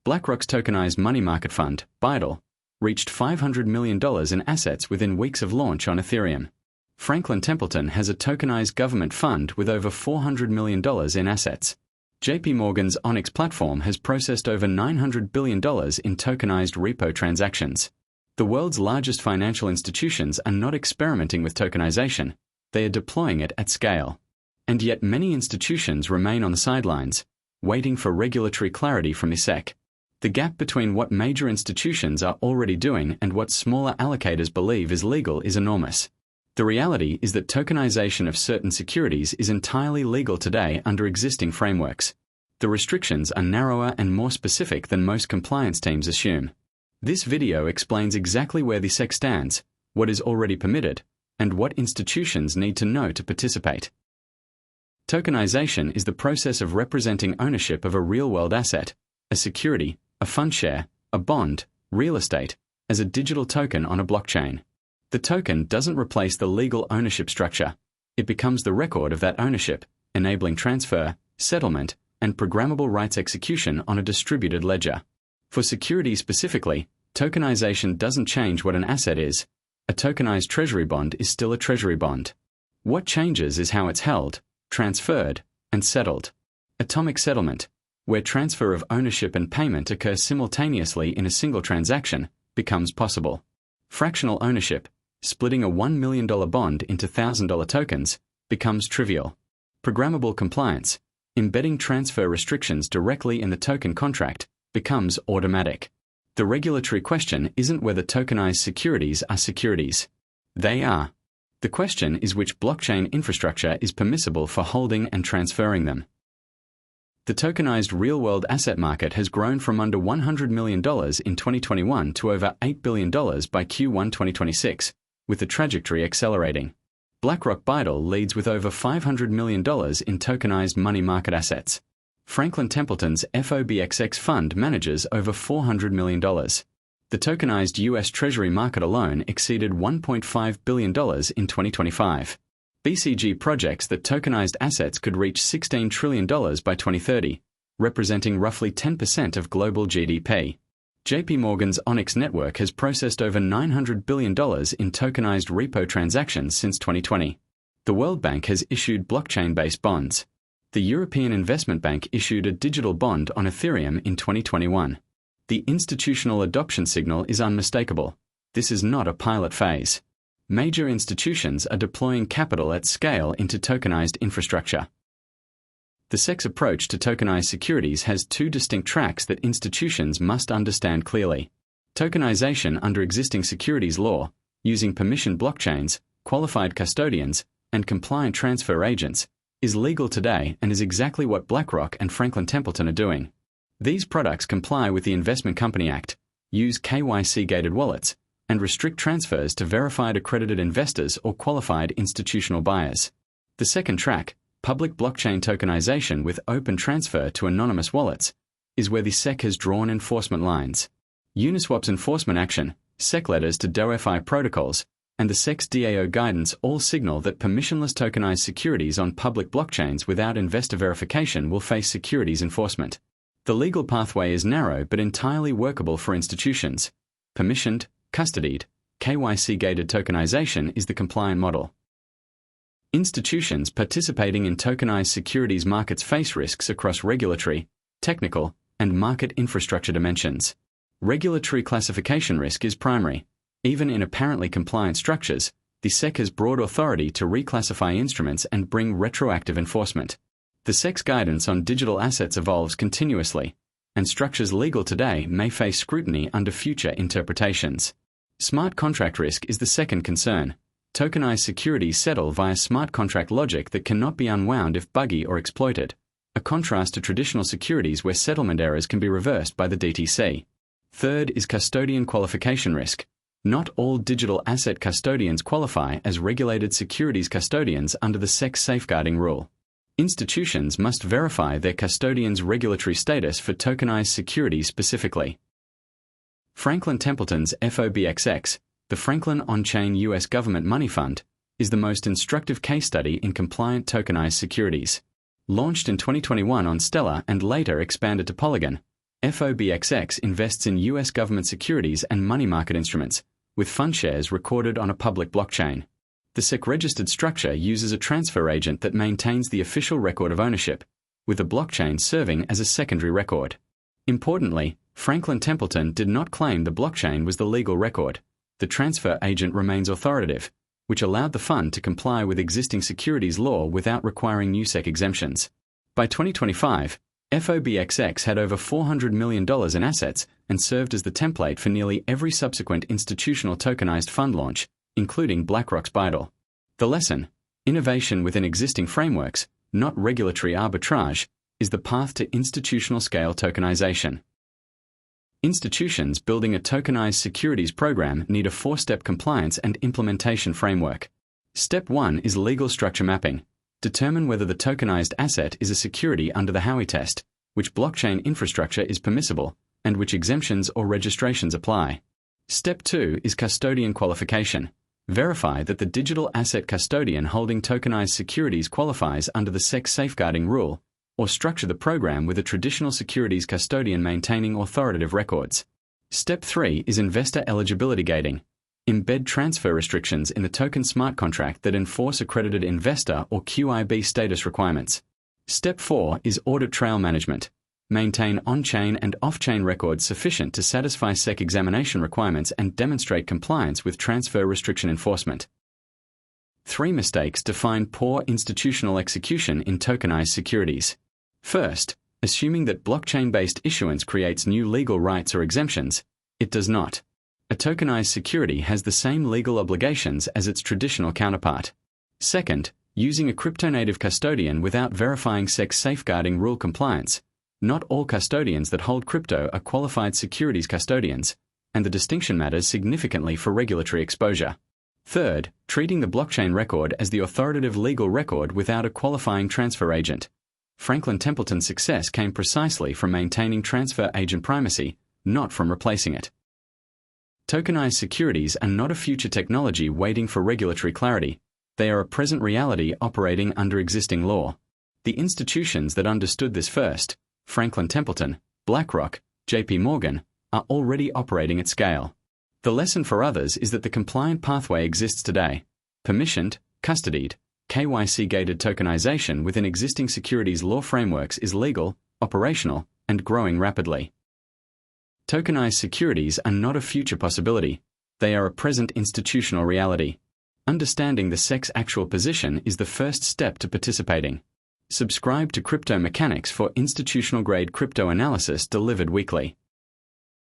BlackRock's tokenized money market fund, BIDL, reached $500 million in assets within weeks of launch on Ethereum. Franklin Templeton has a tokenized government fund with over $400 million in assets. JP Morgan's Onyx platform has processed over $900 billion in tokenized repo transactions. The world's largest financial institutions are not experimenting with tokenization, they are deploying it at scale. And yet many institutions remain on the sidelines, waiting for regulatory clarity from the SEC. The gap between what major institutions are already doing and what smaller allocators believe is legal is enormous. The reality is that tokenization of certain securities is entirely legal today under existing frameworks. The restrictions are narrower and more specific than most compliance teams assume. This video explains exactly where the SEC stands, what is already permitted, and what institutions need to know to participate. Tokenization is the process of representing ownership of a real-world asset, a security, a fund share, a bond, real estate, as a digital token on a blockchain. The token doesn't replace the legal ownership structure. It becomes the record of that ownership, enabling transfer, settlement, and programmable rights execution on a distributed ledger. For securities specifically, tokenization doesn't change what an asset is. A tokenized treasury bond is still a treasury bond. What changes is how it's held, transferred, and settled. Atomic settlement, where transfer of ownership and payment occur simultaneously in a single transaction, becomes possible. Fractional ownership, splitting a $1 million bond into $1,000 tokens, becomes trivial. Programmable compliance, embedding transfer restrictions directly in the token contract, becomes automatic. The regulatory question isn't whether tokenized securities are securities. They are. The question is which blockchain infrastructure is permissible for holding and transferring them. The tokenized real-world asset market has grown from under $100 million in 2021 to over $8 billion by Q1 2026, with the trajectory accelerating. BlackRock BIDL leads with over $500 million in tokenized money market assets. Franklin Templeton's FOBXX fund manages over $400 million. The tokenized U.S. Treasury market alone exceeded $1.5 billion in 2025. BCG projects that tokenized assets could reach $16 trillion by 2030, representing roughly 10% of global GDP. JP Morgan's Onyx network has processed over $900 billion in tokenized repo transactions since 2020. The World Bank has issued blockchain-based bonds. The European Investment Bank issued a digital bond on Ethereum in 2021. The institutional adoption signal is unmistakable. This is not a pilot phase. Major institutions are deploying capital at scale into tokenized infrastructure. The SEC's approach to tokenized securities has two distinct tracks that institutions must understand clearly. Tokenization under existing securities law, using permissioned blockchains, qualified custodians, and compliant transfer agents, is legal today and is exactly what BlackRock and Franklin Templeton are doing. These products comply with the Investment Company Act, use KYC-gated wallets, and restrict transfers to verified accredited investors or qualified institutional buyers. The second track, public blockchain tokenization with open transfer to anonymous wallets, is where the SEC has drawn enforcement lines. Uniswap's enforcement action, SEC letters to DoFi protocols, and the SEC's DAO guidance all signal that permissionless tokenized securities on public blockchains without investor verification will face securities enforcement. The legal pathway is narrow but entirely workable for institutions. Permissioned, custodied, KYC-gated tokenization is the compliant model. Institutions participating in tokenized securities markets face risks across regulatory, technical, and market infrastructure dimensions. Regulatory classification risk is primary. Even in apparently compliant structures, the SEC has broad authority to reclassify instruments and bring retroactive enforcement. The SEC's guidance on digital assets evolves continuously, and structures legal today may face scrutiny under future interpretations. Smart contract risk is the second concern. Tokenized securities settle via smart contract logic that cannot be unwound if buggy or exploited, a contrast to traditional securities where settlement errors can be reversed by the DTC. Third is custodian qualification risk. Not all digital asset custodians qualify as regulated securities custodians under the SEC safeguarding rule. Institutions must verify their custodian's regulatory status for tokenized securities specifically. Franklin Templeton's FOBXX, the Franklin On-Chain U.S. Government Money Fund, is the most instructive case study in compliant tokenized securities. Launched in 2021 on Stellar and later expanded to Polygon, FOBXX invests in US government securities and money market instruments, with fund shares recorded on a public blockchain. The SEC-registered structure uses a transfer agent that maintains the official record of ownership, with the blockchain serving as a secondary record. Importantly, Franklin Templeton did not claim the blockchain was the legal record. The transfer agent remains authoritative, which allowed the fund to comply with existing securities law without requiring new SEC exemptions. By 2025, FOBXX had over $400 million in assets and served as the template for nearly every subsequent institutional tokenized fund launch, including BlackRock's BIDL. The lesson: innovation within existing frameworks, not regulatory arbitrage, is the path to institutional-scale tokenization. Institutions building a tokenized securities program need a four-step compliance and implementation framework. Step 1 is legal structure mapping. Determine whether the tokenized asset is a security under the Howey test, which blockchain infrastructure is permissible, and which exemptions or registrations apply. Step 2 is custodian qualification. Verify that the digital asset custodian holding tokenized securities qualifies under the SEC safeguarding rule, or structure the program with a traditional securities custodian maintaining authoritative records. Step 3 is investor eligibility gating. Embed transfer restrictions in the token smart contract that enforce accredited investor or QIB status requirements. Step 4 is audit trail management. Maintain on-chain and off-chain records sufficient to satisfy SEC examination requirements and demonstrate compliance with transfer restriction enforcement. 3 mistakes define poor institutional execution in tokenized securities. First, assuming that blockchain-based issuance creates new legal rights or exemptions. It does not. A tokenized security has the same legal obligations as its traditional counterpart. Second, using a crypto-native custodian without verifying SEC safeguarding rule compliance. Not all custodians that hold crypto are qualified securities custodians, and the distinction matters significantly for regulatory exposure. Third, treating the blockchain record as the authoritative legal record without a qualifying transfer agent. Franklin Templeton's success came precisely from maintaining transfer agent primacy, not from replacing it. Tokenized securities are not a future technology waiting for regulatory clarity. They are a present reality operating under existing law. The institutions that understood this first, Franklin Templeton, BlackRock, JP Morgan, are already operating at scale. The lesson for others is that the compliant pathway exists today. Permissioned, custodied, KYC-gated tokenization within existing securities law frameworks is legal, operational, and growing rapidly. Tokenized securities are not a future possibility. They are a present institutional reality. Understanding the SEC's actual position is the first step to participating. Subscribe to Crypto Mechanics for institutional-grade crypto analysis delivered weekly.